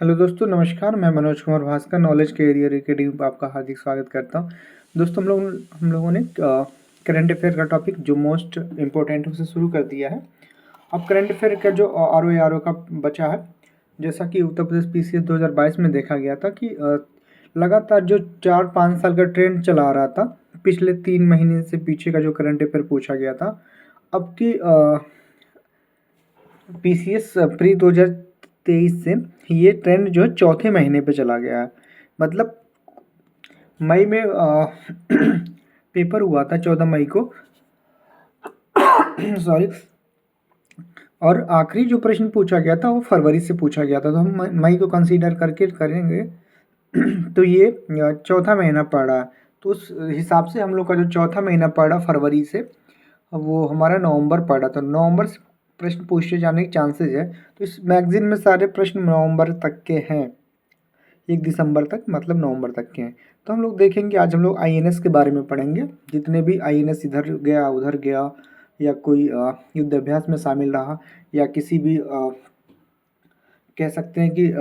Hello दोस्तों, नमस्कार। मैं मनोज कुमार भास्कर नॉलेज के एरियर एकेडमी पर आपका हार्दिक स्वागत करता हूं। दोस्तों, हम लोगों ने करंट अफेयर का टॉपिक जो मोस्ट इम्पोर्टेंट है उसे शुरू कर दिया है। अब करंट अफेयर का जो आर ओ का बचा है, जैसा कि उत्तर प्रदेश PCS 2022 में देखा गया था कि लगातार जो 4-5 साल का ट्रेंड चला आ रहा था, पिछले 3 महीने से पीछे का जो करंट अफेयर पूछा गया था, अब की PCS प्री 2023 से ये ट्रेंड जो है चौथे महीने पे चला गया है। मतलब मई में पेपर हुआ था 14 मई को सॉरी। और आखिरी जो प्रश्न पूछा गया था वो फरवरी से पूछा गया था, तो हम मई को कंसीडर करके करेंगे तो ये चौथा महीना पड़ा। तो उस हिसाब से हम लोग का जो चौथा महीना पड़ा फरवरी से, वो हमारा नवंबर पड़ा। तो नवंबर से प्रश्न पूछे जाने के चांसेस है। तो इस मैगजीन में सारे प्रश्न नवंबर तक के हैं, 1 दिसंबर तक, मतलब नवंबर तक के हैं। तो हम लोग देखेंगे, आज हम लोग INS के बारे में पढ़ेंगे। जितने भी INS इधर गया उधर गया, या कोई युद्ध अभ्यास में शामिल रहा, या किसी भी कह सकते हैं कि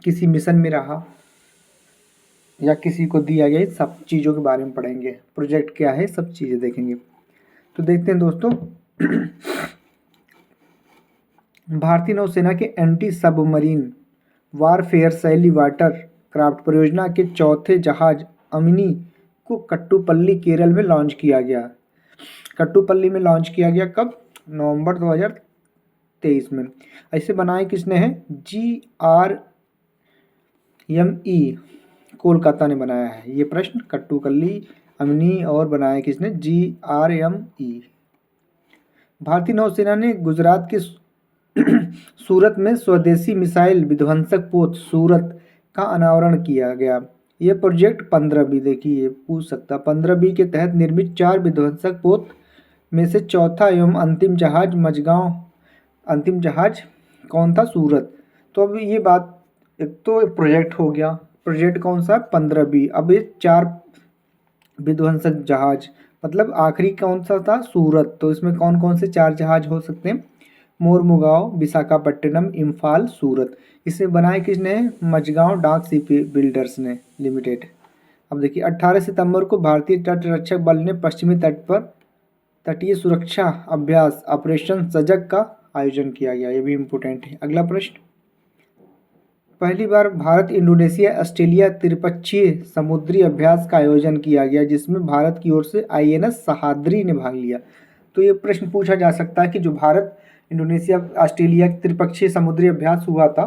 किसी मिशन में रहा, या किसी को दिया गया, सब चीज़ों के बारे में पढ़ेंगे। प्रोजेक्ट क्या है, सब चीज़ें देखेंगे। तो देखते हैं दोस्तों, भारतीय नौसेना के एंटी सबमरीन वारफेयर शैली वाटर क्राफ्ट परियोजना के चौथे जहाज अमिनी को कट्टुपल्ली केरल में लॉन्च किया गया। कट्टुपल्ली में लॉन्च किया गया कब? नवंबर 2023 में। ऐसे बनाए किसने हैं? GRME कोलकाता ने बनाया है ये प्रश्न। कट्टुपल्ली अमिनी और बनाया किसने? GRME। भारतीय नौसेना ने गुजरात के सूरत में स्वदेशी मिसाइल विध्वंसक पोत सूरत का अनावरण किया गया। ये प्रोजेक्ट 15B, देखिए पूछ सकता, 15B के तहत निर्मित 4 विध्वंसक पोत में से चौथा एवं अंतिम जहाज मझगांव, अंतिम जहाज कौन था? सूरत। तो अब ये बात, एक तो प्रोजेक्ट हो गया, प्रोजेक्ट कौन सा? 15B। अब ये 4 विध्वंसक जहाज, मतलब आखिरी कौन सा था? सूरत। तो इसमें कौन कौन से 4 जहाज हो सकते हैं? मोरमुगांव, विशाखापट्टनम, इम्फाल, सूरत। इसे बनाए किसने? मझगांव डाक शिप बिल्डर्स ने लिमिटेड। अब देखिए, 18 सितंबर को भारतीय तट रक्षक बल ने पश्चिमी तट पर तटीय सुरक्षा अभ्यास ऑपरेशन सजग का आयोजन किया गया। ये भी इम्पोर्टेंट है। अगला प्रश्न, पहली बार भारत इंडोनेशिया ऑस्ट्रेलिया त्रिपक्षीय समुद्री अभ्यास का आयोजन किया गया, जिसमें भारत की ओर से INS सहाद्री ने भाग लिया। तो ये प्रश्न पूछा जा सकता है कि जो भारत इंडोनेशिया ऑस्ट्रेलिया त्रिपक्षीय समुद्री अभ्यास हुआ था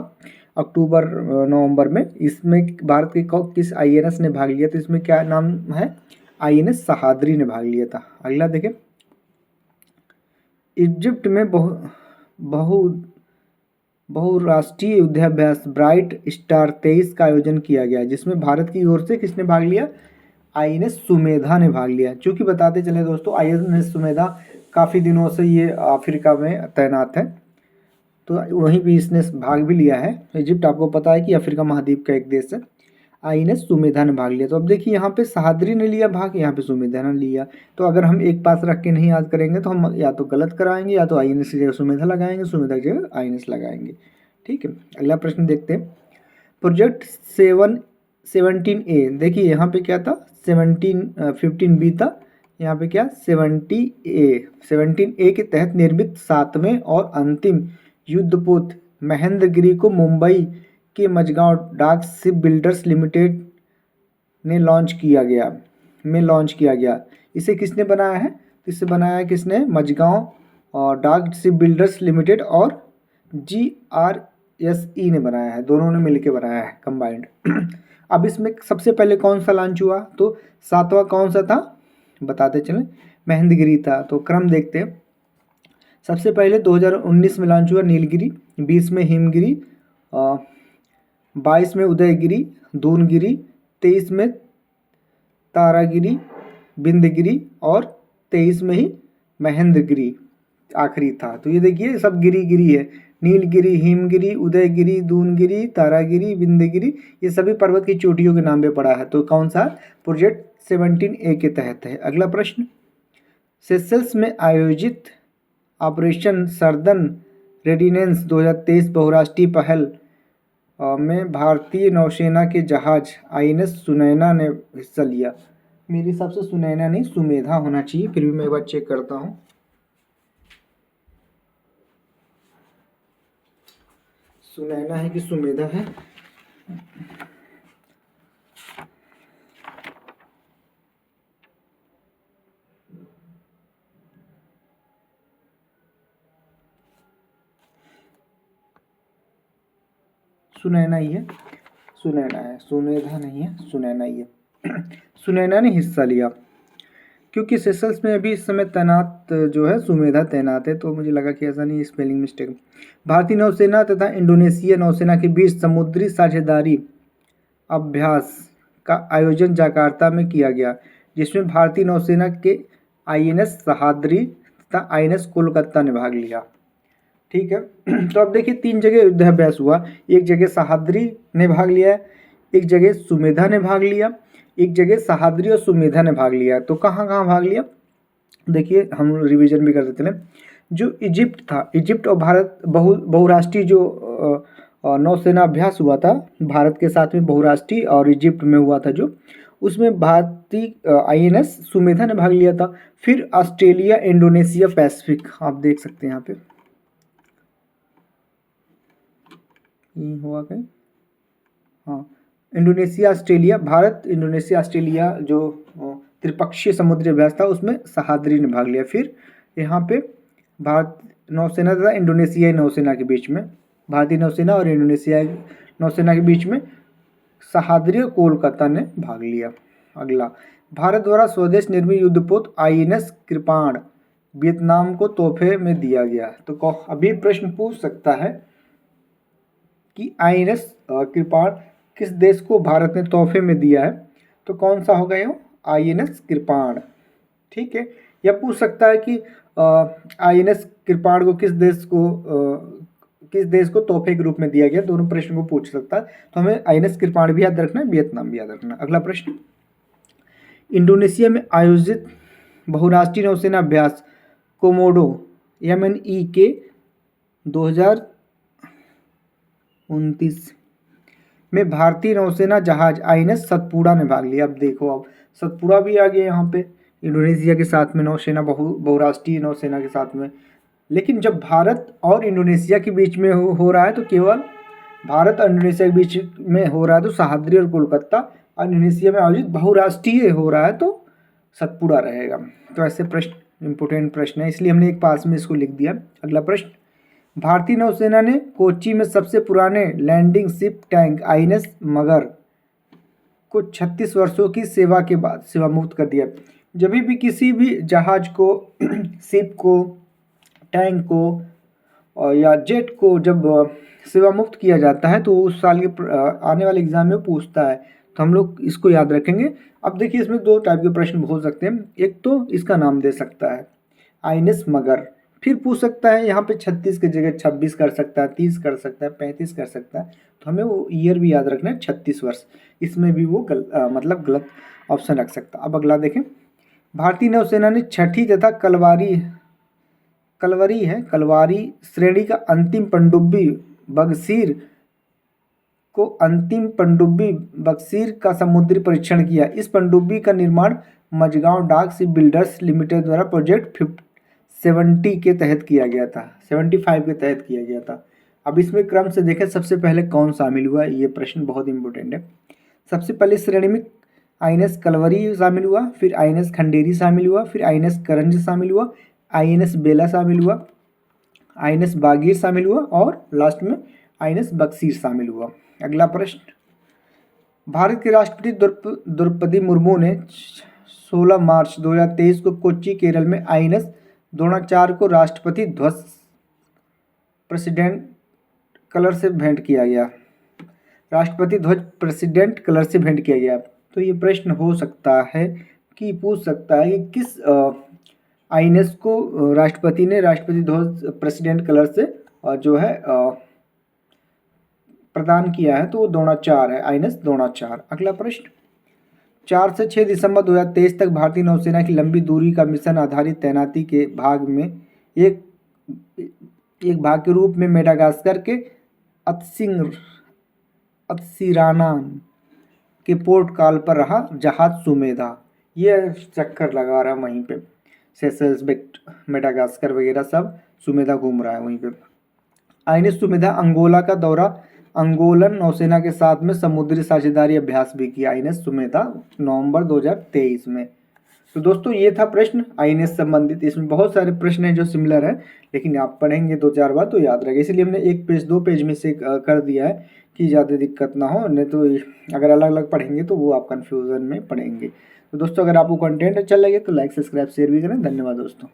अक्टूबर नवंबर में, इसमें भारत के किस INS ने भाग लिया? तो इसमें क्या नाम है? INS सहाद्री ने भाग लिया था। अगला देखें, इजिप्ट में बहुराष्ट्रीय युद्धाभ्यास ब्राइट स्टार 23 का आयोजन किया गया, जिसमें भारत की ओर से किसने भाग लिया? INS सुमेधा ने भाग लिया। चूँकि बताते चले दोस्तों, INS सुमेधा काफ़ी दिनों से ये अफ्रीका में तैनात है, तो वहीं भी इसने भाग भी लिया है। इजिप्ट आपको पता है कि अफ्रीका महाद्वीप का एक देश है। INS सुमेधा ने भाग लिया। तो अब देखिए, यहाँ पे सहाद्री ने लिया भाग, यहाँ पे सुमेधा ने लिया। तो अगर हम एक पास रख के नहीं याद करेंगे तो हम या तो गलत कराएंगे, या तो INS की जगह सुमेधा लगाएंगे, सुमेधा की जगह INS लगाएंगे। ठीक है, अगला प्रश्न देखते हैं। प्रोजेक्ट 17A, देखिए यहाँ पे क्या था? 15B था, यहाँ पे क्या? 17A के तहत निर्मित 7वें और अंतिम युद्धपोत महेंद्रगिरी को मुंबई के मझगांव डाक शिप बिल्डर्स लिमिटेड ने लॉन्च किया गया। इसे किसने बनाया है? इसे बनाया किसने? मझगांव और डाक शिप बिल्डर्स लिमिटेड और GRSE ने बनाया है। दोनों ने मिलकर बनाया है, कंबाइंड। अब इसमें सबसे पहले कौन सा लॉन्च हुआ? तो 7वां कौन सा था? बताते चलें, महेंद्रगिरी था। तो क्रम देखते हैं। सबसे पहले 2019 में लॉन्च हुआ नीलगिरी, 20 में हिमगिरी, 22 में उदयगिरी, दूनगिरी, 23 में तारागिरी, बिंदगिरी, और 23 में ही महेंद्रगिरी आखिरी था। तो ये देखिए, सब गिरी है। नीलगिरी, हिमगिरी, उदयगिरी, दूनगिरी, तारागिरी, बिंदगिरी, ये सभी पर्वत की चोटियों के नाम पे पड़ा है। तो कौन सा? प्रोजेक्ट 17A के तहत है। अगला प्रश्न, सेशल्स में आयोजित ऑपरेशन सर्दन रेडिनेंस 2023 बहुराष्ट्रीय पहल में भारतीय नौसेना के जहाज INS सुनैना ने हिस्सा लिया। मेरे हिसाब से सुनैना नहीं सुमेधा होना चाहिए, फिर भी मैं एक बार चेक करता हूँ। सुनैना है कि सुमेधा है? सुनैना ही है, सुनैना है, सुमेधा नहीं है, सुनैना ही है। सुनैना ने हिस्सा लिया क्योंकि सेशल्स में अभी इस समय तैनात जो है सुमेधा तैनात है, तो मुझे लगा कि ऐसा नहीं, स्पेलिंग मिस्टेक। भारतीय नौसेना तथा इंडोनेशिया नौसेना के बीच समुद्री साझेदारी अभ्यास का आयोजन जकार्ता में किया गया, जिसमें भारतीय नौसेना के INS सहाद्री तथा INS कोलकाता ने भाग लिया। ठीक है। तो अब देखिए 3 जगह युद्धाभ्यास हुआ। एक जगह सहाद्री ने भाग लिया है, एक जगह सुमेधा ने भाग लिया, एक जगह सहाद्री और सुमेधा ने भाग लिया। तो कहाँ कहाँ भाग लिया देखिए, हम रिवीजन भी कर देते हैं। जो इजिप्ट था, इजिप्ट और भारत बहुराष्ट्रीय जो नौसेना अभ्यास हुआ था भारत के साथ में, बहुराष्ट्रीय और इजिप्ट में हुआ था जो, उसमें भारतीय INS सुमेधा ने भाग लिया था। फिर ऑस्ट्रेलिया, इंडोनेशिया, पैसिफिक, आप देख सकते हैं यहाँ पे हुआ कहीं, हाँ, Indonesia Australia, Bharat Indonesia Australia जो त्रिपक्षीय समुद्री अभ्यास था उसमें सहाद्री ने भाग लिया। फिर यहाँ पे भारत नौसेना तथा इंडोनेशियाई नौसेना के बीच में, भारतीय नौसेना और इंडोनेशिया नौसेना के बीच में सहाद्री और कोलकाता ने भाग लिया। अगला, भारत द्वारा स्वदेश निर्मित युद्धपोत INS कृपाण वियतनाम को तोहफे में दिया गया। तो अभी प्रश्न पूछ सकता है कि INS कृपाण किस देश को भारत ने तोहफे में दिया है, तो कौन सा होगा ये INS कृपाण। ठीक है। या पूछ सकता है कि INS कृपाण को किस देश को तोहफे के रूप में दिया गया, दोनों प्रश्न को पूछ सकता है। तो हमें INS कृपाण भी याद रखना है, वियतनाम भी याद रखना है। अगला प्रश्न, इंडोनेशिया में आयोजित बहुराष्ट्रीय नौसेना अभ्यास कोमोडो MNE के 2029 में भारतीय नौसेना जहाज INS सतपुड़ा ने भाग लिया। अब देखो, अब सतपुड़ा भी आ गया यहाँ पे इंडोनेशिया के साथ में, नौसेना बहुराष्ट्रीय नौसेना के साथ में। लेकिन जब भारत और इंडोनेशिया के बीच में हो रहा है तो केवल भारत और इंडोनेशिया के बीच में हो रहा है तो सहाद्री और कोलकाता, और इंडोनेशिया में आयोजित बहुराष्ट्रीय हो रहा है तो सतपुड़ा रहेगा। तो ऐसे प्रश्न इंपोर्टेंट प्रश्न है, इसलिए हमने एक पास में इसको लिख दिया। अगला प्रश्न, भारतीय नौसेना ने कोच्चि में सबसे पुराने लैंडिंग शिप टैंक INS मगर को 36 वर्षों की सेवा के बाद सेवा मुक्त कर दिया। जब भी किसी भी जहाज को शिप को, टैंक को या जेट को जब सेवा मुक्त किया जाता है तो उस साल के आने वाले एग्जाम में पूछता है, तो हम लोग इसको याद रखेंगे। अब देखिए इसमें 2 टाइप के प्रश्न हो सकते हैं। एक तो इसका नाम दे सकता है INS मगर, फिर पूछ सकता है यहाँ पे 36 की जगह 26 कर सकता है, 30 कर सकता है, 35 कर सकता है। तो हमें वो ईयर भी याद रखना है, 36 वर्ष। इसमें भी वो मतलब गलत ऑप्शन रख सकता है। अब अगला देखें, भारतीय नौसेना ने छठी तथा कलवारी श्रेणी का अंतिम पनडुब्बी बक्सीर का समुद्री परीक्षण किया। इस पनडुब्बी का निर्माण मझगांव डाक शिप बिल्डर्स लिमिटेड द्वारा प्रोजेक्ट 70 के तहत किया गया था, 75 के तहत किया गया था। अब इसमें क्रम से देखें सबसे पहले कौन शामिल हुआ, ये प्रश्न बहुत इंपॉर्टेंट है। सबसे पहले श्रेणी में INS कलवरी शामिल हुआ, फिर INS खंडेरी शामिल हुआ, फिर INS करंज शामिल हुआ, INS बेला शामिल हुआ, INS बागीर शामिल हुआ और लास्ट में INS बक्सीर शामिल हुआ। अगला प्रश्न, भारत के राष्ट्रपति द्रौपदी मुर्मू ने 16 मार्च 2023 को कोच्चि केरल में INS द्रोणाचार्य को राष्ट्रपति ध्वज प्रेसिडेंट कलर से भेंट किया गया। राष्ट्रपति ध्वज प्रेसिडेंट कलर से भेंट किया गया। तो ये प्रश्न हो सकता है कि पूछ सकता है कि किस INS को राष्ट्रपति ने राष्ट्रपति ध्वज प्रेसिडेंट कलर से जो है प्रदान किया है, तो वो द्रोणाचार्य है, INS द्रोणाचार्य। अगला प्रश्न, 4 से 6 दिसंबर 2023 तक भारतीय नौसेना की लंबी दूरी का मिशन आधारित तैनाती के भाग में एक भाग के रूप में मेडागास्कर के अत्सिरानान के पोर्ट काल पर रहा जहाज सुमेधा। ये चक्कर लगा रहा वहीं पे, सेशल्स, मेडागास्कर वगैरह सब सुमेधा घूम रहा है वहीं पे। आईएनएस सुमेधा अंगोला का दौरा, अंगोलन नौसेना के साथ में समुद्री साझेदारी अभ्यास भी किया आईएनएस सुमेधा नवंबर 2023 में। तो दोस्तों ये था प्रश्न आईएनएस संबंधित। इसमें बहुत सारे प्रश्न हैं जो सिमिलर हैं, लेकिन आप पढ़ेंगे 2-4 बार तो याद रहेगा, इसलिए हमने 1 पेज 2 पेज में से कर दिया है कि ज़्यादा दिक्कत ना हो, नहीं तो अगर अलग अलग पढ़ेंगे तो वो आप कन्फ्यूज़न में पढ़ेंगे। तो दोस्तों अगर आपको कंटेंट अच्छा लगे तो लाइक, सब्सक्राइब, शेयर भी करें। धन्यवाद दोस्तों।